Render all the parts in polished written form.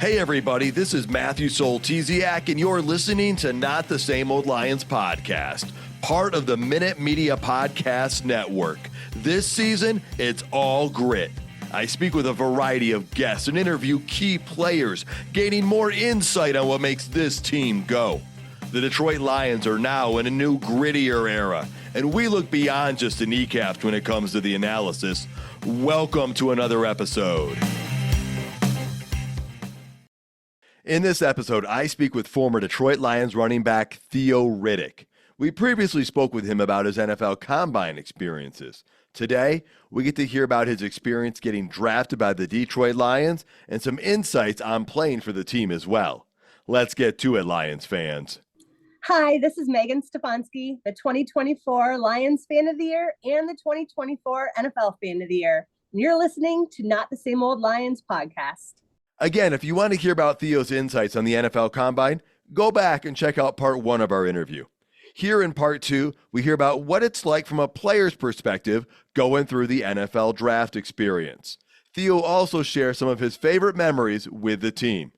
Hey everybody, this is Matthew Soltiziak, and you're listening to Not the Same Old Lions podcast, part of the Minute Media Podcast Network. This season, it's all grit. I speak with a variety of guests and interview key players, gaining more insight on what makes this team go. The Detroit Lions are now in a new, grittier era, and we look beyond just the kneecaps when it comes to the analysis. Welcome to another episode. In this episode, I speak with former Detroit Lions running back Theo Riddick. We previously spoke with him about his NFL Combine experiences. Today, we get to hear about his experience getting drafted by the Detroit Lions and some insights on playing for the team as well. Let's get to it, Lions fans. Hi, this is Megan Stefanski, the 2024 Lions Fan of the Year and the 2024 NFL Fan of the Year. And you're listening to Not the Same Old Lions podcast. Again, if you want to hear about Theo's insights on the NFL Combine, go back and check out part 1 of our interview. Here in part 2, we hear about what it's like from a player's perspective going through the NFL draft experience. Theo also shares some of his favorite memories with the team.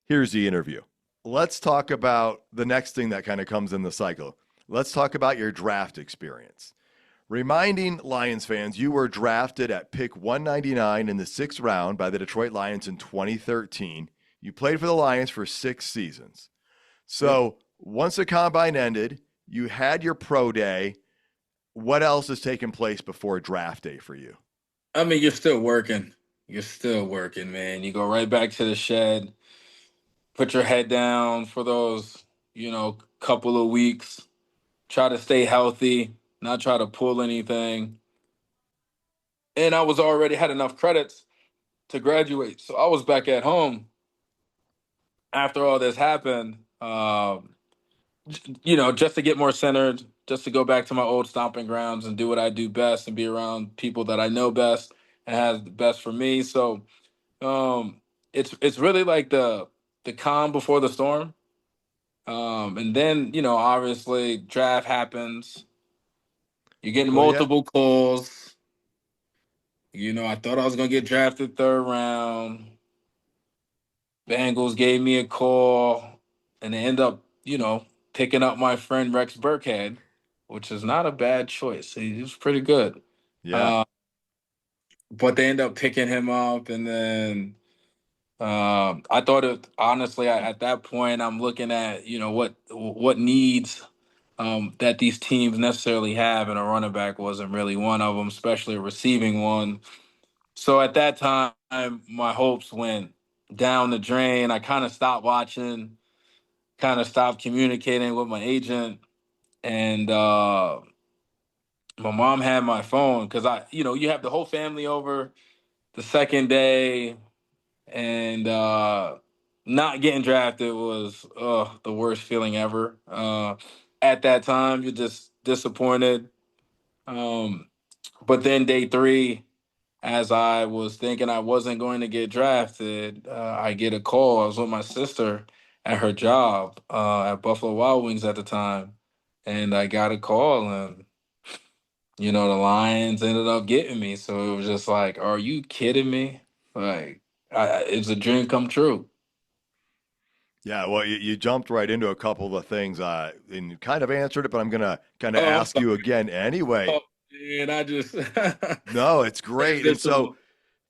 Here's the interview. Let's talk about the next thing that kind of comes in the cycle. Let's talk about your draft experience. Reminding Lions fans, you were drafted at pick 199 in the 6th round by the Detroit Lions in 2013. You played for the Lions for 6 seasons. So once the Combine ended, you had your pro day. What else has taken place before draft day for you? I mean, you're still working. You're still working, man. You go right back to the shed, put your head down for those, couple of weeks, try to stay healthy, not try to pull anything. And I was already had enough credits to graduate. So I was back at home after all this happened, just to get more centered, just to go back to my old stomping grounds and do what I do best and be around people that I know best and has the best for me. So it's really like the calm before the storm. And then, obviously draft happens. You're getting multiple calls. I thought I was going to get drafted 3rd round. Bengals gave me a call, and they end up, picking up my friend Rex Burkhead, which is not a bad choice. He was pretty good. Yeah. But they end up picking him up, and then I thought honestly, at that point, I'm looking at, what needs that these teams necessarily have, and a running back wasn't really one of them, especially a receiving one. So at that time, my hopes went down the drain. I kind of stopped watching, kind of stopped communicating with my agent, and my mom had my phone because you have the whole family over the second day, and not getting drafted was the worst feeling ever. At that time, you're just disappointed. But then day 3, as I was thinking I wasn't going to get drafted, I get a call. I was with my sister at her job at Buffalo Wild Wings at the time, and I got a call, and the Lions ended up getting me. So it was just like, are you kidding me? Like, it's a dream come true. Yeah, well, you jumped right into a couple of things and you kind of answered it, but I'm going to kind of ask you again anyway. Oh, man, I just... No, it's great. And so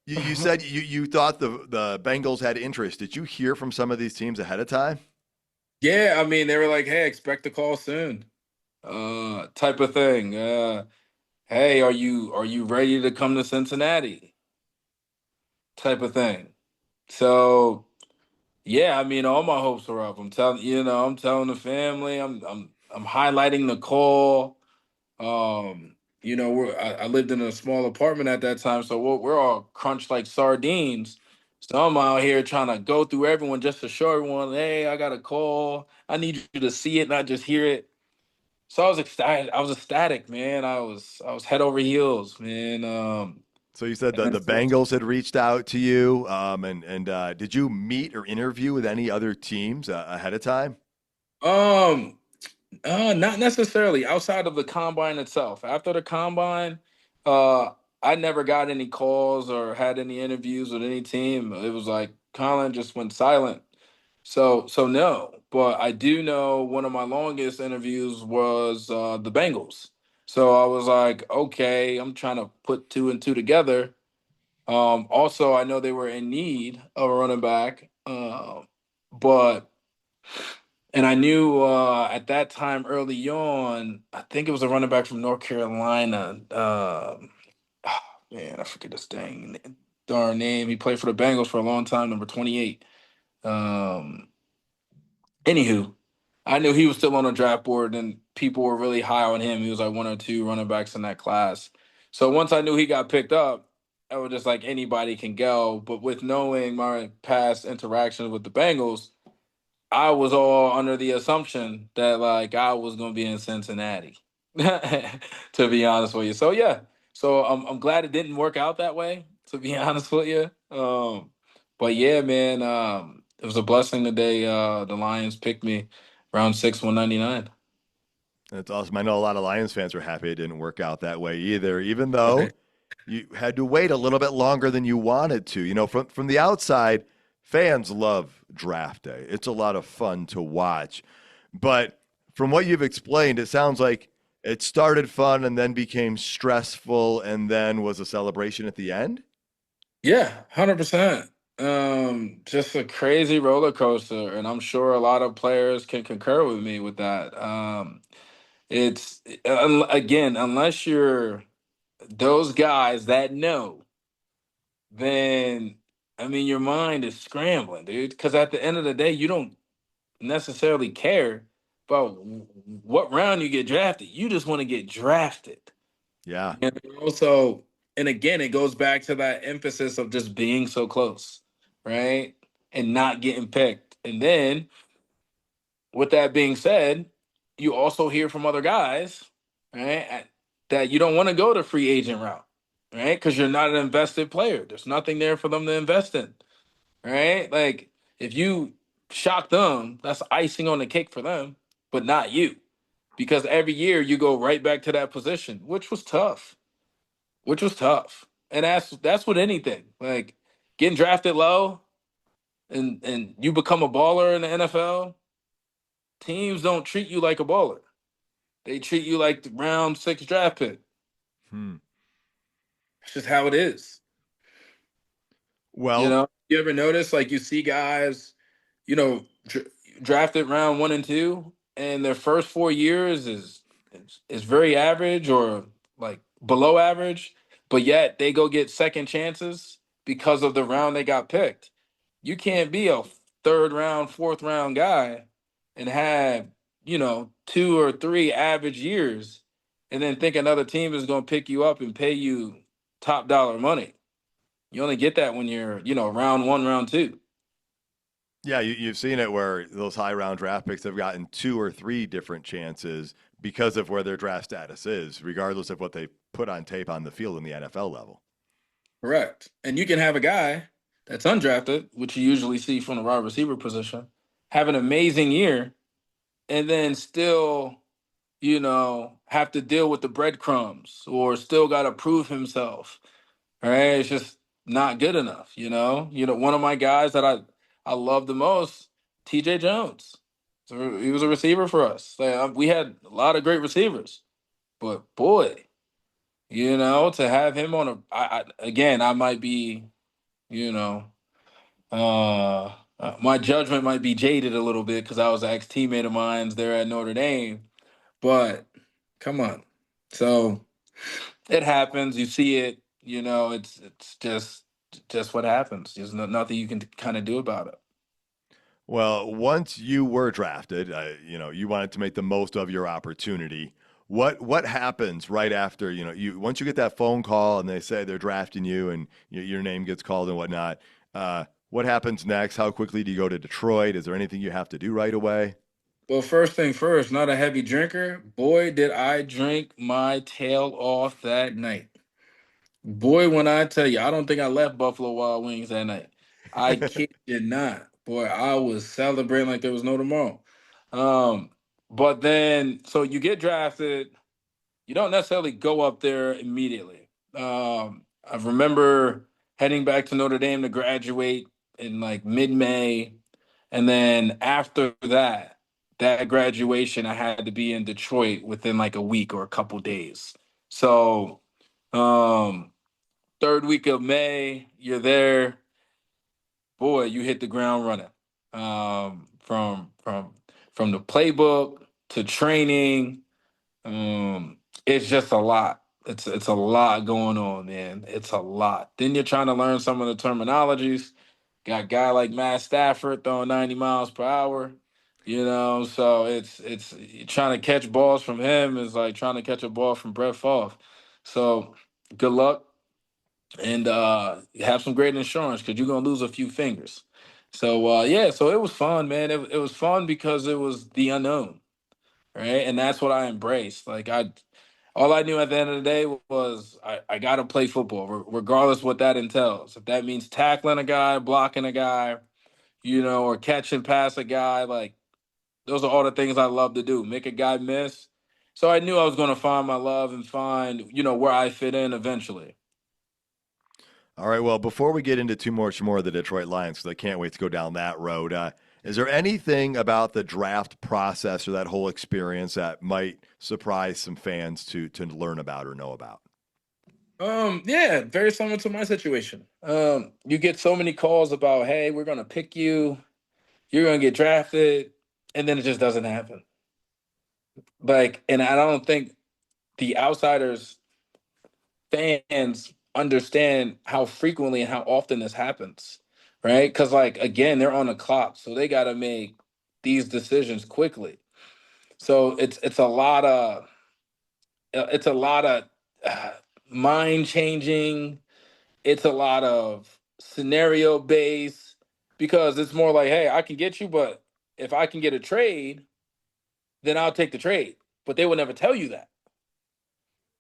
you said you thought the Bengals had interest. Did you hear from some of these teams ahead of time? Yeah, I mean, they were like, hey, expect a call soon, type of thing. Hey, are you ready to come to Cincinnati? Type of thing. So... yeah, I mean, all my hopes are up. I'm telling the family. I'm highlighting the call. I lived in a small apartment at that time, so we're all crunched like sardines. So I'm out here trying to go through everyone just to show everyone, hey, I got a call. I need you to see it, not just hear it. So I was ecstatic. I was ecstatic, man. I was head over heels, man. So you said the Bengals had reached out to you, and did you meet or interview with any other teams ahead of time? Not necessarily outside of the combine itself. After the combine, I never got any calls or had any interviews with any team. It was like Colin just went silent. So no, but I do know one of my longest interviews was the Bengals. So I was like, okay, I'm trying to put two and two together. Also, I know they were in need of a running back, but and I knew at that time early on, I think it was a running back from North Carolina. Man, I forget his darn name. He played for the Bengals for a long time, number 28. Um, Anywho, I knew he was still on the draft board, and people were really high on him. He was like one or two running backs in that class. So once I knew he got picked up, I was just like anybody can go. But with knowing my past interactions with the Bengals, I was all under the assumption that like I was gonna be in Cincinnati, to be honest with you. So yeah, so I'm glad it didn't work out that way. To be honest with you, but yeah, man, it was a blessing the day the Lions picked me, round 6, 199. That's awesome. I know a lot of Lions fans were happy it didn't work out that way either, even though Right. you had to wait a little bit longer than you wanted to. You know, from the outside, fans love draft day. It's a lot of fun to watch. But from what you've explained, it sounds like it started fun and then became stressful and then was a celebration at the end. Yeah, 100%. Just a crazy roller coaster, and I'm sure a lot of players can concur with me with that. It's again, unless you're those guys that know, then I mean, your mind is scrambling, dude. Because at the end of the day, you don't necessarily care about what round you get drafted. You just want to get drafted. Yeah. And also, and again, it goes back to that emphasis of just being so close, right? And not getting picked. And then, with that being said, you also hear from other guys, right, that you don't want to go the free agent route, right? Because you're not an invested player. There's nothing there for them to invest in, right? Like, if you shock them, that's icing on the cake for them, but not you. Because every year you go right back to that position, which was tough. And that's with anything. Like getting drafted low and you become a baller in the NFL, teams don't treat you like a baller. They treat you like the round 6 draft pick. Hmm. It's just how it is. You Well, know, you ever notice like you see guys, you know, drafted round 1 and 2 and their first 4 years is very average or like below average, but yet they go get second chances because of the round they got picked. You can't be a third round, fourth round guy and have, 2 or 3 average years and then think another team is going to pick you up and pay you top dollar money. You only get that when you're, round 1, round 2. yeah, you've seen it where those high round draft picks have gotten 2 or 3 different chances because of where their draft status is, regardless of what they put on tape on the field in the NFL level. Correct. And you can have a guy that's undrafted, which you usually see from the wide receiver position, have an amazing year and then still, have to deal with the breadcrumbs or still got to prove himself. Right? It's just not good enough, you know? One of my guys that I love the most, TJ Jones. So he was a receiver for us. Like, we had a lot of great receivers, but boy, to have him on again, I might be, you know, my judgment might be jaded a little bit because I was an ex teammate of mine there at Notre Dame. But come on, so it happens. You see it. It's just what happens. There's nothing you can kind of do about it. Well, once you were drafted, you wanted to make the most of your opportunity. What happens right after, you once you get that phone call and they say they're drafting you and your name gets called and whatnot? What happens next? How quickly do you go to Detroit? Is there anything you have to do right away? Well, first thing first, not a heavy drinker. Boy, did I drink my tail off that night. Boy, when I tell you, I don't think I left Buffalo Wild Wings that night. I kid you not. Boy, I was celebrating like there was no tomorrow. Um, but then, so you get drafted. You don't necessarily go up there immediately. I remember heading back to Notre Dame to graduate, in like mid-May. And then after that graduation, I had to be in Detroit within like a week or a couple days. So, um, third week of May, you're there, boy, you hit the ground running. From the playbook to training, it's just a lot. It's a lot going on, man. It's a lot. Then you're trying to learn some of the terminologies. Got a guy like Matt Stafford throwing 90 miles per hour, so it's trying to catch balls from him is like trying to catch a ball from Brett Favre. So good luck and have some great insurance because you're gonna lose a few fingers. So yeah, so it was fun, man. It was fun because it was the unknown, right? And that's what I embraced. Like all I knew at the end of the day was I got to play football, regardless what that entails. If that means tackling a guy, blocking a guy, or catch and pass a guy, like those are all the things I love to do. Make a guy miss. So I knew I was going to find my love and find, where I fit in eventually. All right. Well, before we get into too much more of the Detroit Lions, because I can't wait to go down that road, is there anything about the draft process or that whole experience that might surprise some fans to learn about or know about? Yeah, very similar to my situation. You get so many calls about, hey, we're gonna pick you, you're gonna get drafted, and then it just doesn't happen. Like, and I don't think the outsiders fans understand how frequently and how often this happens, right? Because like again, they're on the clock, so they got to make these decisions quickly. So it's a lot of uh, mind changing. It's a lot of scenario based because it's more like, hey, I can get you, but if I can get a trade, then I'll take the trade. But they would never tell you that.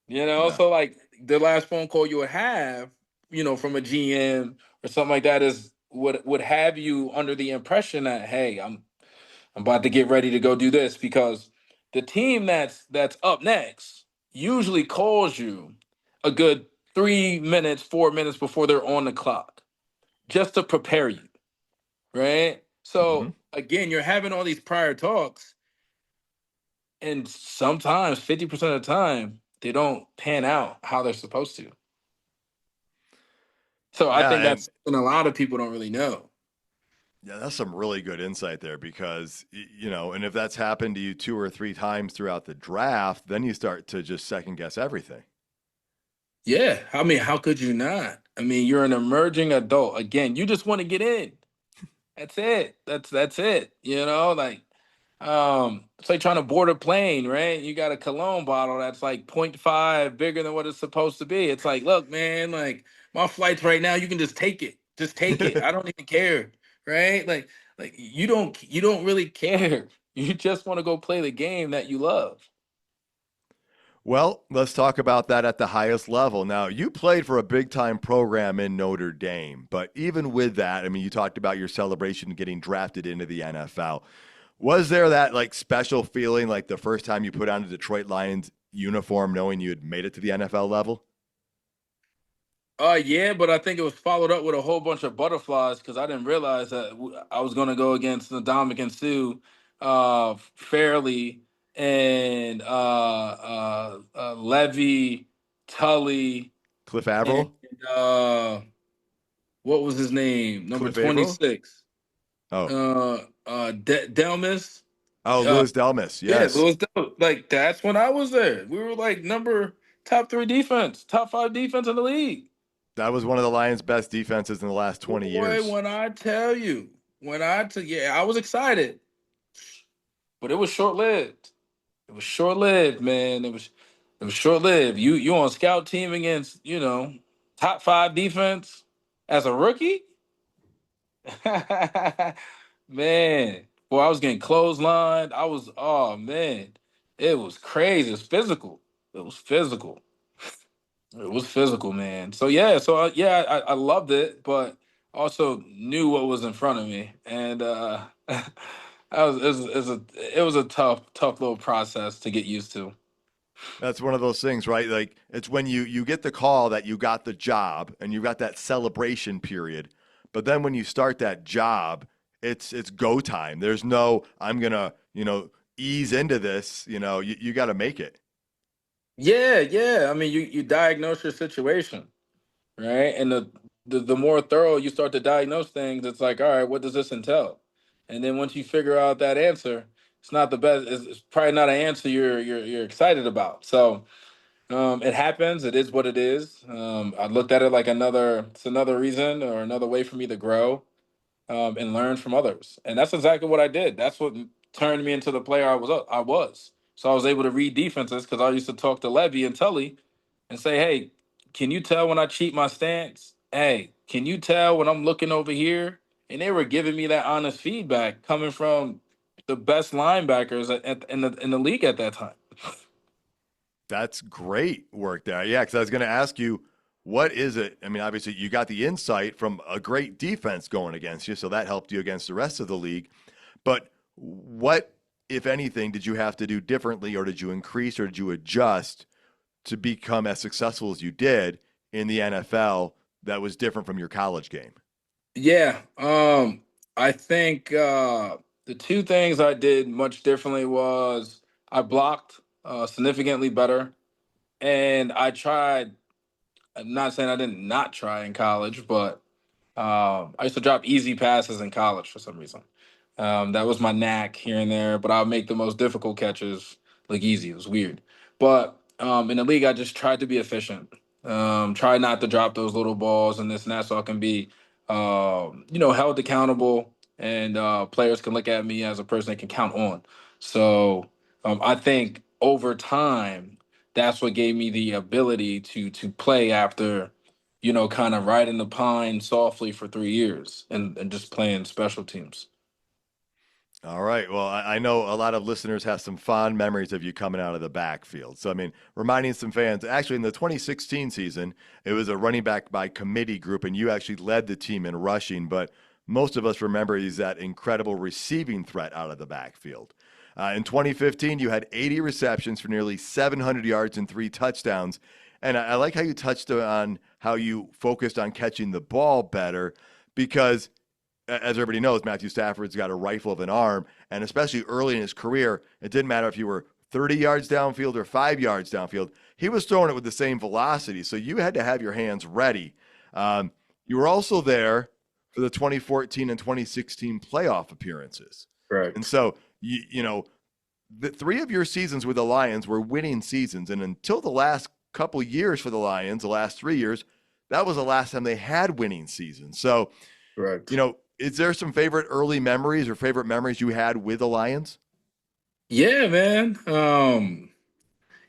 Yeah. So like the last phone call you would have, from a GM or something like that is would have you under the impression that, hey, I'm about to get ready to go do this because the team that's up next usually calls you a good 3 minutes, 4 minutes before they're on the clock just to prepare you, right? Hmm. So again, you're having all these prior talks, and sometimes 50% of the time they don't pan out how they're supposed to. So I Yeah. think And that's and a lot of people don't really know. yeah, that's some really good insight there because, and if that's happened to you two or three times throughout the draft, then you start to just second guess everything. Yeah, I mean, how could you not? I mean, you're an emerging adult. Again, you just want to get in. That's it. That's it. Like it's like trying to board a plane, right? You got a cologne bottle that's like point 0.5 bigger than what it's supposed to be. It's like, look, man, like my flights right now, you can just take it. Just take it. I don't even care, right? Like you don't really care. You just want to go play the game that you love. Well, let's talk about that at the highest level. Now, you played for a big time program in Notre Dame, but even with that, I mean, you talked about your celebration getting drafted into the NFL. Was there that like special feeling like the first time you put on a Detroit Lions uniform knowing you had made it to the NFL level? Yeah, but I think it was followed up with a whole bunch of butterflies because I didn't realize that I was going to go against Ndamukong Suh, Fairley, and Levy, Tully, Cliff and Averill? what was his name? Number Cliff Averill? 26, Oh. Delmas. Oh, Uh, Louis Delmas. yeah, Yes. Louis Delmas. Like that's when I was there. We were like number top three defense, top five defense in the league. That was one of the Lions' best defenses in the last 20 Boy, years. when I tell you, yeah, I was excited, but it was short lived. It was short lived, man. It was short lived. You on scout team against top five defense as a rookie, man. Boy, I was getting clotheslined. Oh man, it was crazy. It was physical. It was physical. It was physical, man. So yeah, yeah, I loved it, but also knew what was in front of me, and it was a tough little process to get used to. That's one of those things, right? Like it's when you get the call that you got the job and you got that celebration period, But then when you start that job, it's go time. There's no I'm gonna ease into this. You got to make it. Yeah, yeah. I mean, you diagnose your situation, right? And the more thorough you start to diagnose things, it's like, all right, what does this entail? And then once you figure out that answer, it's not the best. It's probably not an answer you're excited about. So it happens. It is what it is. I looked at it like it's another reason or another way for me to grow and learn from others. And that's exactly what I did. That's what turned me into the player I was. So I was able to read defenses because I used to talk to Levy and Tully and say, "Hey, can you tell when I cheat my stance? Hey, can you tell when I'm looking over here?" And they were giving me that honest feedback coming from the best linebackers in the league at that time. That's great work there. Yeah, because I was going to ask you, what is it? I mean, obviously, you got the insight from a great defense going against you, so that helped you against the rest of the league. But what, if anything, did you have to do differently, or did you increase, or did you adjust to become as successful as you did in the NFL that was different from your college game? Yeah, I think the two things I did much differently was I blocked significantly better, and I tried. I'm not saying I didn't not try in college, but I used to drop easy passes in college for some reason. That was my knack here and there, but I'll make the most difficult catches look easy. It was weird. But in the league, I just tried to be efficient. Try not to drop those little balls and this and that so I can be, held accountable and players can look at me as a person they can count on. So I think over time, that's what gave me the ability to play after kind of riding the pine softly for 3 years and just playing special teams. All right. Well, I know a lot of listeners have some fond memories of you coming out of the backfield. So, I mean, reminding some fans, actually, in the 2016 season, it was a running back by committee group, and you actually led the team in rushing. But most of us remember he's that incredible receiving threat out of the backfield. In 2015, you had 80 receptions for nearly 700 yards and 3 touchdowns. And I like how you touched on how you focused on catching the ball better because as everybody knows, Matthew Stafford's got a rifle of an arm, and especially early in his career, it didn't matter if you were 30 yards downfield or 5 yards downfield. He was throwing it with the same velocity, so you had to have your hands ready. You were also there for the 2014 and 2016 playoff appearances. And Correct. so, the 3 of your seasons with the Lions were winning seasons, and until the last couple years for the Lions, the last 3 years, that was the last time they had winning seasons. So, Correct. is there some favorite early memories or favorite memories you had with the Lions? Yeah, man.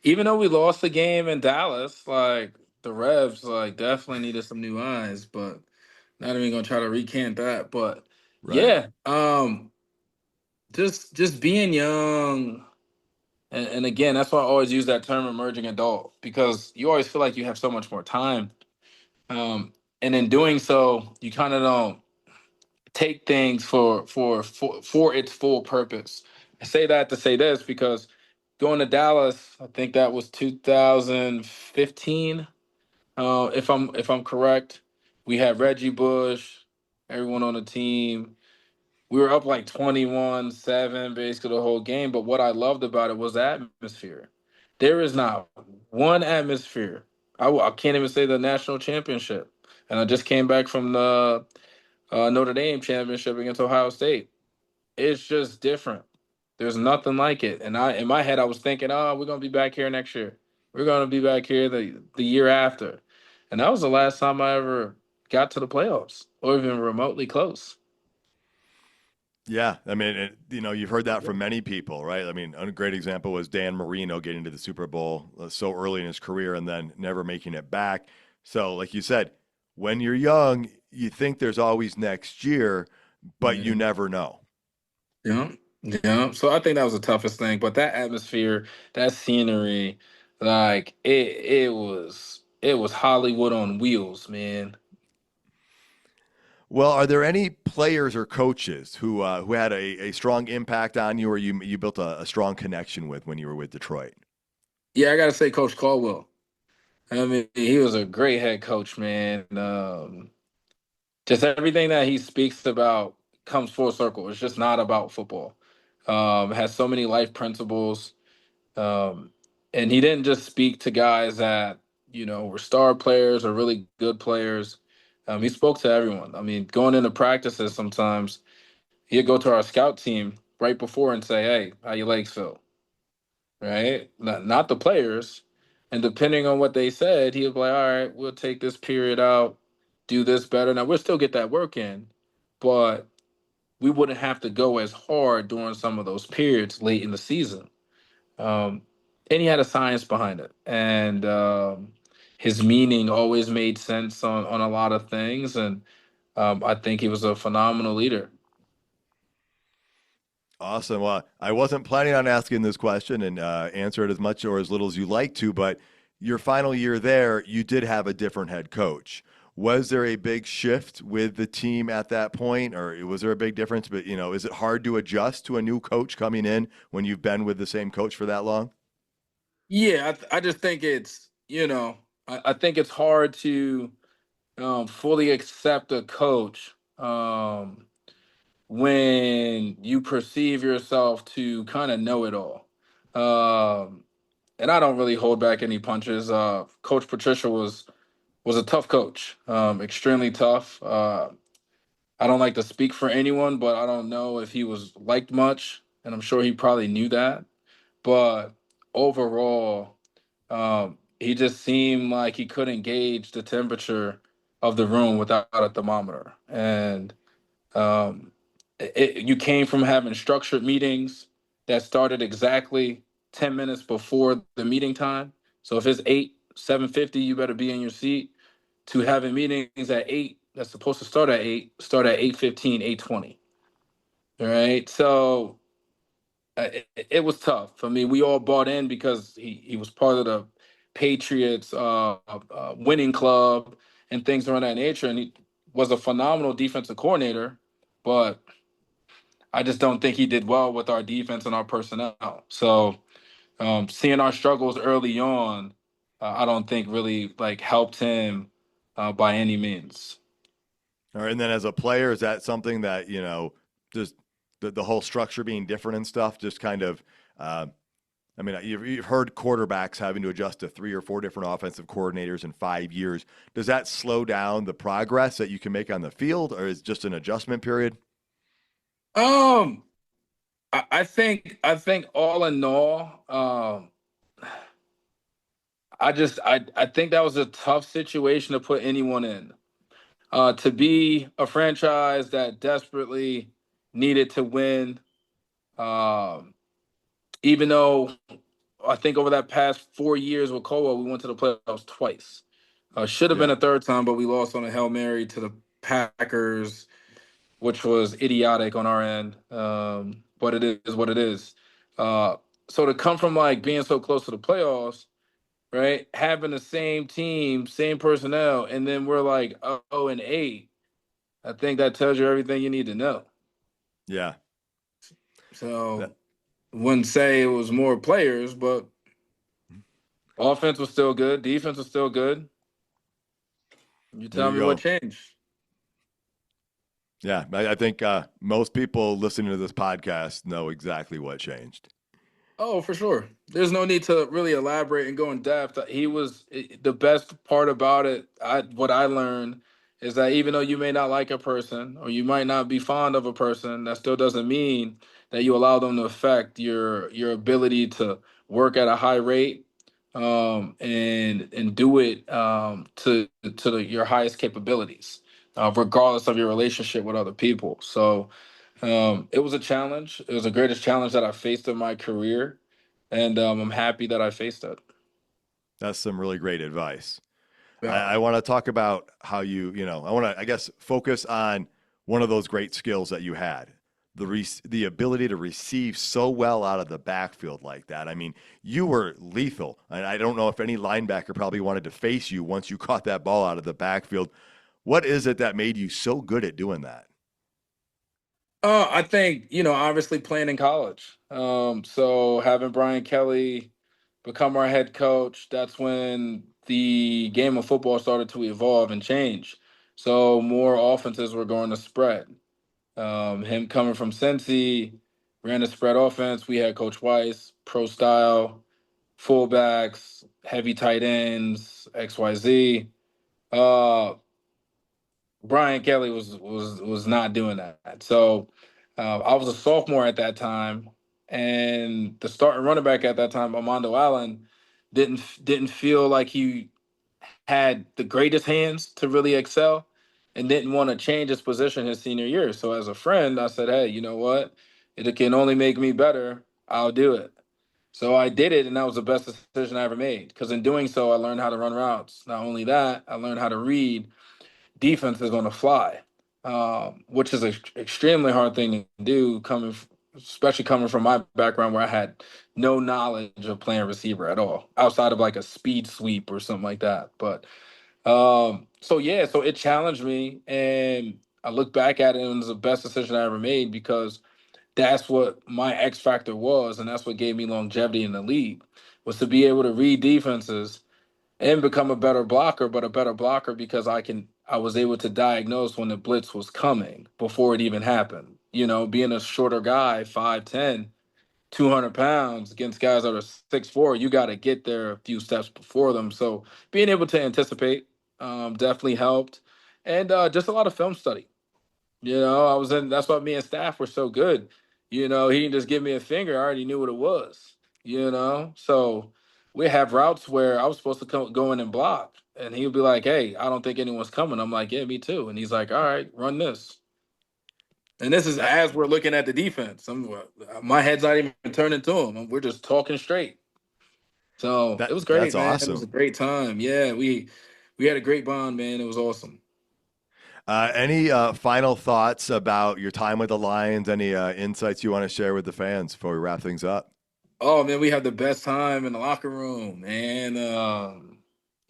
Even though we lost the game in Dallas, like the Revs, like definitely needed some new eyes, but not even gonna try to recant that. But Right. yeah, just being young, and again, that's why I always use that term emerging adult because you always feel like you have so much more time. And in doing so, you kind of don't take things for its full purpose. I say that to say this because going to Dallas, I think that was 2015. If I'm correct, we had Reggie Bush, everyone on the team. We were up like 21-7 basically the whole game. But what I loved about it was the atmosphere. There is not one atmosphere. I can't even say the national championship. And I just came back from the Notre Dame championship against Ohio State. It's just different. There's nothing like it. And in my head, I was thinking, oh, we're gonna be back here next year. We're gonna be back here the year after. And that was the last time I ever got to the playoffs or even remotely close. Yeah. I mean, you've heard that from many people, right? I mean, a great example was Dan Marino getting to the Super Bowl so early in his career and then never making it back. So, like you said, when you're young, you think there's always next year, but you Mhm. never know. Yeah. Yeah. So I think that was the toughest thing. But that atmosphere, that scenery, like it was Hollywood on wheels, man. Well, are there any players or coaches who had a strong impact on you, or you built a strong connection with when you were with Detroit? Yeah, I gotta say Coach Caldwell. I mean, he was a great head coach, man. just everything that he speaks about comes full circle. It's just not about football. It has so many life principles. Um, and he didn't just speak to guys that, were star players or really good players. He spoke to everyone. I mean, going into practices sometimes, he'd go to our scout team right before and say, "Hey, how your legs feel?" Right? Not the players. And depending on what they said, he would be like, "All right, we'll take this period out, do this better." Now we'll still get that work in, but we wouldn't have to go as hard during some of those periods late in the season. Um, and he had a science behind it, and his meaning always made sense on a lot of things. And I think he was a phenomenal leader. Awesome. Well, I wasn't planning on asking this question and answer it as much or as little as you like to, but your final year there, you did have a different head coach. Was there a big shift with the team at that point, or was there a big difference? But, is it hard to adjust to a new coach coming in when you've been with the same coach for that long? Yeah, I just think it's I think it's hard to fully accept a coach when you perceive yourself to kind of know it all. Um, and I don't really hold back any punches. Coach Patricia was a tough coach, extremely tough. I don't like to speak for anyone, but I don't know if he was liked much, and I'm sure he probably knew that. But overall, he just seemed like he couldn't gauge the temperature of the room without a thermometer. And um, you came from having structured meetings that started exactly 10 minutes before the meeting time. So if it's 7:50, you better be in your seat, to having meetings at 8 that's supposed to start at 8, start at 8:15, 8:20. All right. So it was tough. I mean, we all bought in because he was part of the Patriots winning club and things around that nature. And he was a phenomenal defensive coordinator, but I just don't think he did well with our defense and our personnel. So seeing our struggles early on, I don't think really like helped him by any means. Or and then as a player, is that something that just the whole structure being different and stuff, just kind of. I mean, you've heard quarterbacks having to adjust to 3 or 4 different offensive coordinators in 5 years. Does that slow down the progress that you can make on the field, or is it just an adjustment period? Um, I think all in all, I think that was a tough situation to put anyone in. To be a franchise that desperately needed to win, um, even though I think over that past 4 years with Caldwell, we went to the playoffs twice. Should have been Yeah. a third time, but we lost on a Hail Mary to the Packers, which was idiotic on our end. But it is what it is. Uh, so to come from like being so close to the playoffs, right? Having the same team, same personnel, and then we're like 0-8. I think that tells you everything you need to know. Yeah. So That, wouldn't say it was more players, but offense was still good, defense was still good. You there tell you me what go. changed. Yeah. I think most people listening to this podcast know exactly what changed. Oh, for sure. There's no need to really elaborate and go in depth. He was the best part about it. What I learned is that even though you may not like a person or you might not be fond of a person, that still doesn't mean that you allow them to affect your ability to work at a high rate, and do it your highest capabilities, regardless of your relationship with other people. So it was a challenge. It was the greatest challenge that I faced in my career, and I'm happy that I faced it. That's some really great advice. I Yeah. want to talk about how I want to, I guess, focus on one of those great skills that you had, the ability to receive so well out of the backfield like that. I mean, you were lethal. And I don't know if any linebacker probably wanted to face you once you caught that ball out of the backfield. What is it that made you so good at doing that? I think, obviously playing in college. So having Brian Kelly become our head coach, that's when the game of football started to evolve and change. So more offenses were going to spread. Him coming from Cincy, ran a spread offense. We had Coach Weiss, pro style, fullbacks, heavy tight ends, XYZ. Uh, Brian Kelly was not doing that. So I was a sophomore at that time, and the starting running back at that time, Armando Allen, didn't feel like he had the greatest hands to really excel, and didn't want to change his position his senior year. So as a friend, I said, "Hey, you know what? It can only make me better. I'll do it." So I did it, and that was the best decision I ever made. Because in doing so, I learned how to run routes. Not only that, I learned how to read defense is on the fly, which is an extremely hard thing to do, especially coming from my background where I had no knowledge of playing receiver at all, outside of like a speed sweep or something like that. But so yeah, so it challenged me, and I look back at it, and it was the best decision I ever made because that's what my X factor was, and that's what gave me longevity in the league, was to be able to read defenses and become a better blocker, but a better blocker because I was able to diagnose when the blitz was coming before it even happened. You know, being a shorter guy, 5'10", 200 pounds against guys that are 6'4", you got to get there a few steps before them. So being able to anticipate definitely helped. And just a lot of film study. You know, that's why me and staff were so good. You know, he didn't just give me a finger. I already knew what it was, you know? So we have routes where I was supposed to go in and block. And he would be like, "Hey, I don't think anyone's coming." I'm like, "Yeah, me too." And he's like, "All right, run this." And this is as we're looking at the defense. My head's not even turning to him. We're just talking straight. So it was That's great, man. It was awesome. a great time. Yeah, we had a great bond, man. It was awesome. Any final thoughts about your time with the Lions? Any insights you want to share with the fans before we wrap things up? Oh man, we had the best time in the locker room, and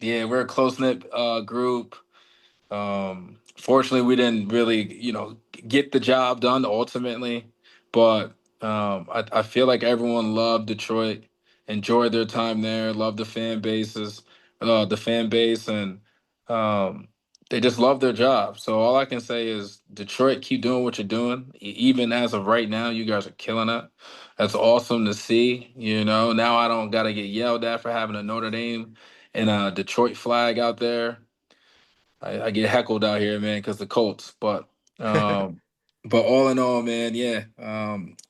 yeah, we're a close knit group. Fortunately, we didn't really, get the job done ultimately, but I feel like everyone loved Detroit, enjoyed their time there, loved the fan base, and um, they just love their job. So all I can say is, Detroit, keep doing what you're doing. Even as of right now, you guys are killing it. That's awesome to see. You know, now I don't got to get yelled at for having a Notre Dame and a Detroit flag out there. I get heckled out here, man, because the Colts. But all in all, man, yeah,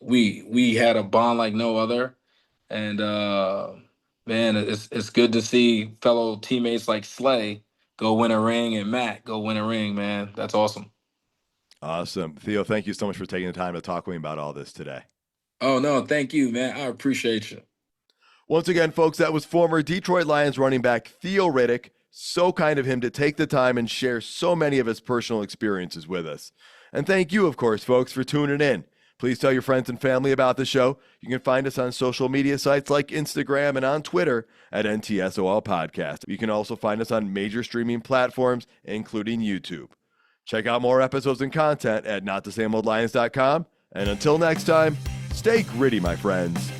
we had a bond like no other, and man, it's good to see fellow teammates like Slay go win a ring and Matt go win a ring, man. That's awesome. Awesome. Theo, thank you so much for taking the time to talk with me about all this today. Oh no, thank you, man. I appreciate you. Once again, folks, that was former Detroit Lions running back Theo Riddick. So kind of him to take the time and share so many of his personal experiences with us. And thank you, of course, folks, for tuning in. Please tell your friends and family about the show. You can find us on social media sites like Instagram and on Twitter at NTSOL Podcast. You can also find us on major streaming platforms, including YouTube. Check out more episodes and content at notthesameoldlions.com. And until next time, stay gritty, my friends.